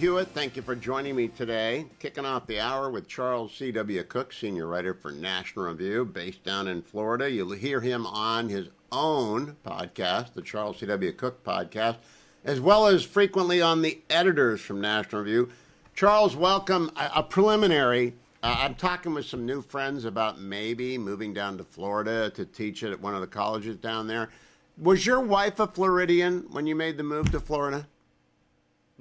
Hewitt, thank you for joining me today. Kicking off the hour with Charles C.W. Cooke, senior writer for National Review, based down in Florida. You'll hear him on his own podcast, the Charles C.W. Cooke podcast, as well as frequently on the editors from National Review. Charles, welcome. A preliminary, I'm talking with some new friends about maybe moving down to Florida to teach at one of the colleges down there. Was your wife a Floridian when you made the move to Florida?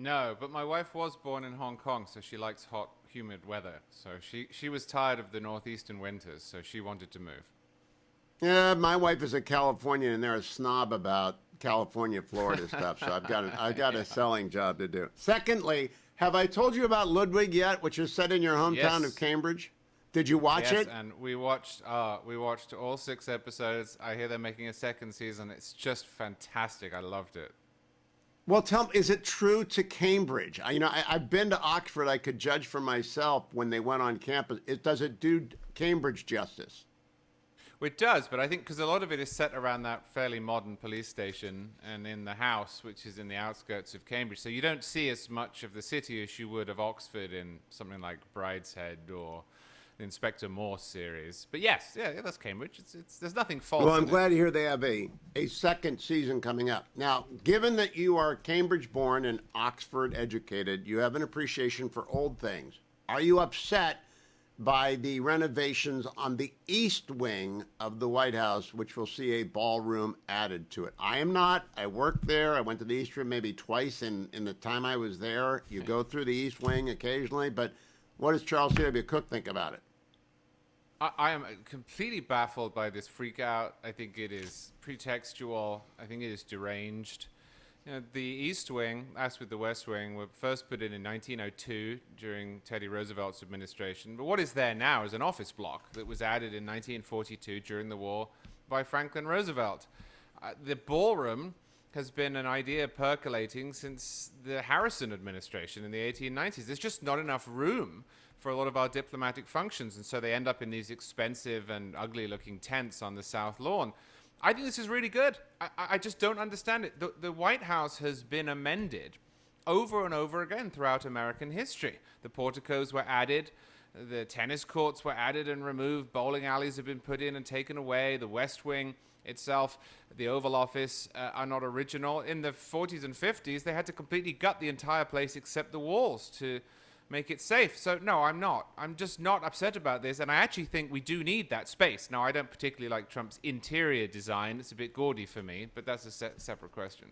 No, but my wife was born in Hong Kong, so she likes hot, humid weather. So she was tired of the northeastern winters, so she wanted to move. Yeah, my wife is a Californian, and they're a snob about California, Florida stuff. So I've got a selling job to do. Secondly, have I told you about Ludwig yet, which is set in your hometown of Cambridge? Did you watch it? Yes, and we watched all 6 episodes. I hear they're making a second season. It's just fantastic. I loved it. Well, tell me, is it true to Cambridge? I've been to Oxford. I could judge for myself when they went on campus. Does it do Cambridge justice? It does, but I think because a lot of it is set around that fairly modern police station and in the house, which is in the outskirts of Cambridge. So you don't see as much of the city as you would of Oxford in something like Brideshead or the Inspector Morse series. But yes, that's Cambridge. There's nothing false. Well, I'm glad to hear they have a second season coming up. Now, given that you are Cambridge born and Oxford educated, you have an appreciation for old things. Are you upset by the renovations on the east wing of the White House, which will see a ballroom added to it? I am not. I worked there. I went to the East Room maybe twice in the time I was there. You go through the east wing occasionally, but what does Charles C.W. Cooke think about it? I am completely baffled by this freak out. I think it is pretextual. I think it is deranged. The East Wing, as with the West Wing, were first put in 1902 during Teddy Roosevelt's administration. But what is there now is an office block that was added in 1942 during the war by Franklin Roosevelt. The ballroom has been an idea percolating since the Harrison administration in the 1890s. There's just not enough room for a lot of our diplomatic functions, and so they end up in these expensive and ugly-looking tents on the South Lawn. I think this is really good. I just don't understand it. The White House has been amended over and over again throughout American history. The porticos were added, the tennis courts were added and removed, bowling alleys have been put in and taken away, the West Wing itself, the Oval Office are not original. In the 40s and 50s, they had to completely gut the entire place except the walls to make it safe. So no, I'm not. I'm just not upset about this, and I actually think we do need that space. Now, I don't particularly like Trump's interior design. It's a bit gaudy for me, but that's a separate question.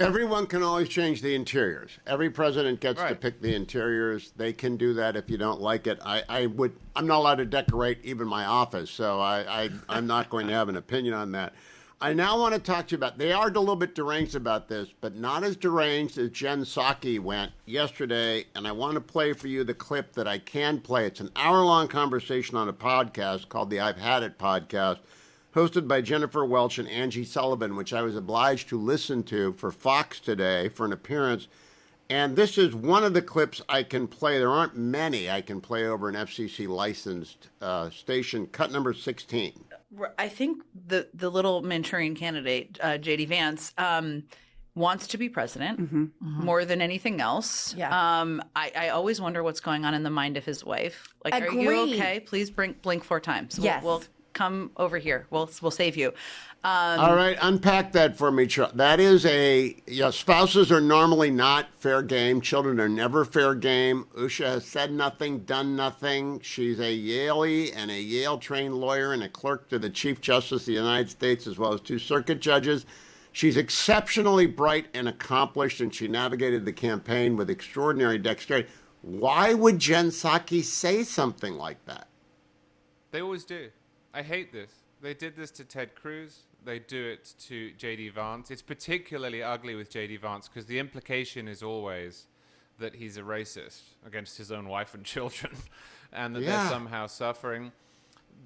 Everyone can always change the interiors. Every president gets to pick the interiors. They can do that if you don't like it. I'm not allowed to decorate even my office, so I'm not going to have an opinion on that. I now want to talk to you about, they are a little bit deranged about this, but not as deranged as Jen Psaki went yesterday, and I want to play for you the clip that I can play. It's an hour-long conversation on a podcast called the I've Had It podcast, hosted by Jennifer Welch and Angie Sullivan, which I was obliged to listen to for Fox today for an appearance. And this is one of the clips I can play. There aren't many I can play over an FCC-licensed station. Cut number 16. I think the little Manchurian candidate, J.D. Vance, wants to be president more than anything else. Yeah. I always wonder what's going on in the mind of his wife. Like, Agreed. Are you okay? Please blink 4 times. Yes. We'll come over here. We'll save you. All right, unpack that for me, Charles. That is spouses are normally not fair game. Children are never fair game. Usha has said nothing, done nothing. She's a Yaley and a Yale-trained lawyer and a clerk to the Chief Justice of the United States, as well as 2 circuit judges. She's exceptionally bright and accomplished, and she navigated the campaign with extraordinary dexterity. Why would Jen Psaki say something like that? They always do. I hate this. They did this to Ted Cruz. They do it to J.D. Vance. It's particularly ugly with J.D. Vance because the implication is always that he's a racist against his own wife and children and that they're somehow suffering.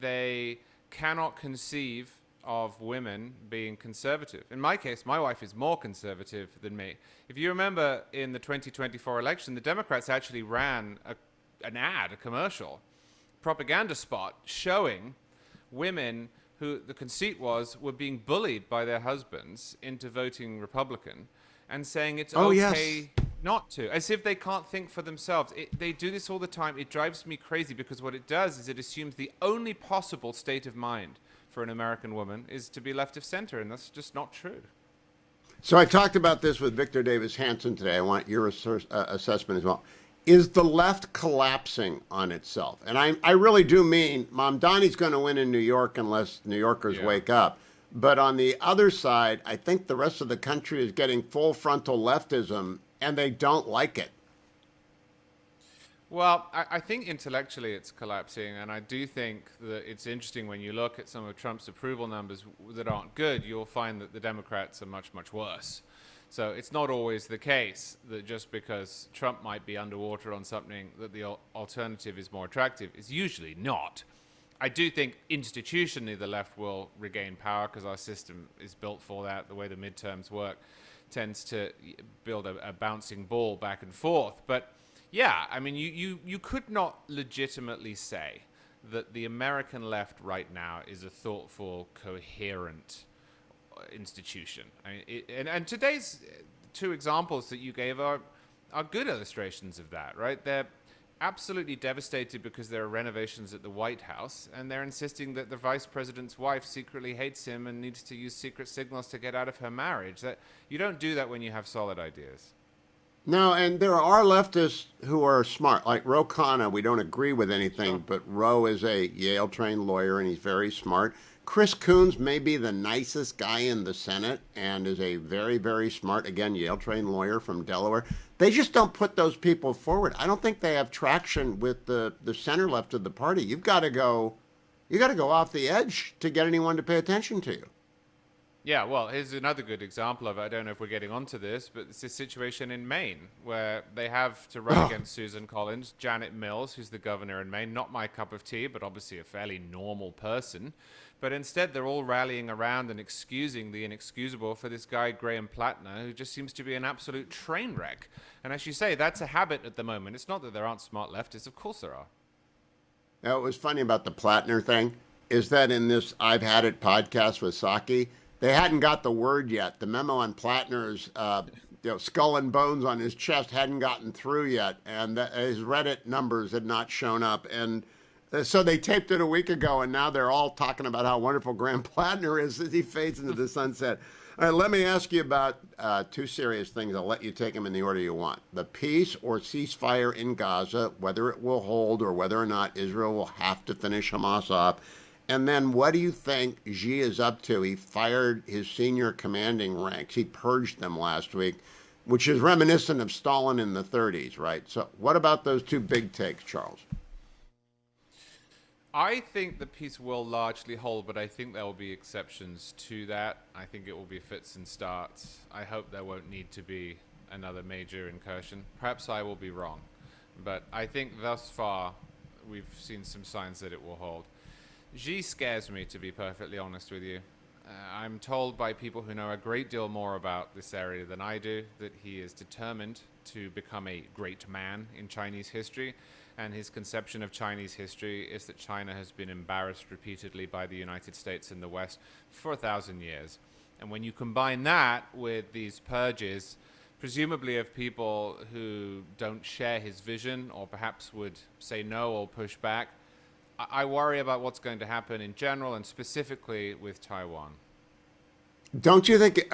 They cannot conceive of women being conservative. In my case, my wife is more conservative than me. If you remember in the 2024 election, the Democrats actually ran a commercial, propaganda spot showing women who the conceit were being bullied by their husbands into voting Republican and saying it's okay not to, as if they can't think for themselves. They do this all the time. It drives me crazy because what it does is it assumes the only possible state of mind for an American woman is to be left of center, and that's just not true. So I talked about this with Victor Davis Hanson today. I want your assessment as well. Is the left collapsing on itself? And I really do mean Mamdani's going to win in New York unless New Yorkers wake up. But on the other side, I think the rest of the country is getting full frontal leftism, and they don't like it. Well, I think intellectually it's collapsing, and I do think that it's interesting when you look at some of Trump's approval numbers that aren't good, you'll find that the Democrats are much, much worse. So it's not always the case that just because Trump might be underwater on something that the alternative is more attractive. It's usually not. I do think institutionally the left will regain power because our system is built for that. The way the midterms work tends to build a bouncing ball back and forth. But yeah, I mean, you could not legitimately say that the American left right now is a thoughtful, coherent institution. I mean, and today's two examples that you gave are good illustrations of that, right? They're absolutely devastated because there are renovations at the White House, and they're insisting that the vice president's wife secretly hates him and needs to use secret signals to get out of her marriage. That you don't do that when you have solid ideas. No, and there are leftists who are smart, like Ro Khanna. We don't agree with anything, but Ro is a Yale-trained lawyer, and he's very smart. Chris Coons may be the nicest guy in the Senate and is a very, very smart, again, Yale-trained lawyer from Delaware. They just don't put those people forward. I don't think they have traction with the center left of the party. You got to go off the edge to get anyone to pay attention to you. Yeah, well, here's another good example of it. I don't know if we're getting onto this, but it's this situation in Maine where they have to run against Susan Collins, Janet Mills, who's the governor in Maine, not my cup of tea, but obviously a fairly normal person. But instead, they're all rallying around and excusing the inexcusable for this guy, Graham Plattner, who just seems to be an absolute train wreck. And as you say, that's a habit at the moment. It's not that there aren't smart leftists. Of course there are. Now, what was funny about the Plattner thing is that in this I've Had It podcast with Psaki, they hadn't got the word yet. The memo on Plattner's skull and bones on his chest hadn't gotten through yet, and his Reddit numbers had not shown up. And so they taped it a week ago, and now they're all talking about how wonderful Graham Plattner is as he fades into the sunset. All right, let me ask you about two serious things. I'll let you take them in the order you want. The peace or ceasefire in Gaza, whether it will hold or whether or not Israel will have to finish Hamas off. And then what do you think Xi is up to? He fired his senior commanding ranks. He purged them last week, which is reminiscent of Stalin in the 30s, right? So what about those two big takes, Charles? I think the peace will largely hold, but I think there will be exceptions to that. I think it will be fits and starts. I hope there won't need to be another major incursion. Perhaps I will be wrong, but I think thus far we've seen some signs that it will hold. Xi scares me, to be perfectly honest with you. I'm told by people who know a great deal more about this area than I do that he is determined to become a great man in Chinese history, and his conception of Chinese history is that China has been embarrassed repeatedly by the United States and the West for 1,000 years. And when you combine that with these purges, presumably of people who don't share his vision or perhaps would say no or push back, I worry about what's going to happen in general and specifically with Taiwan. Don't you think,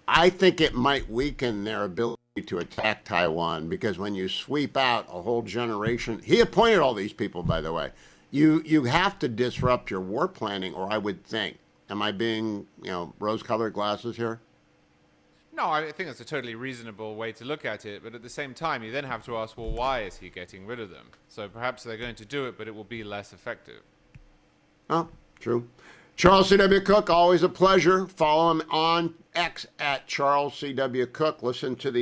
I think it might weaken their ability to attack Taiwan, because when you sweep out a whole generation, he appointed all these people, by the way, you have to disrupt your war planning, or I would think. Am I being, rose-colored glasses here? No, I think that's a totally reasonable way to look at it. But at the same time, you then have to ask, well, why is he getting rid of them? So perhaps they're going to do it, but it will be less effective. Oh, true. Charles C.W. Cooke, always a pleasure. Follow him on X at Charles C.W. Cooke. Listen to the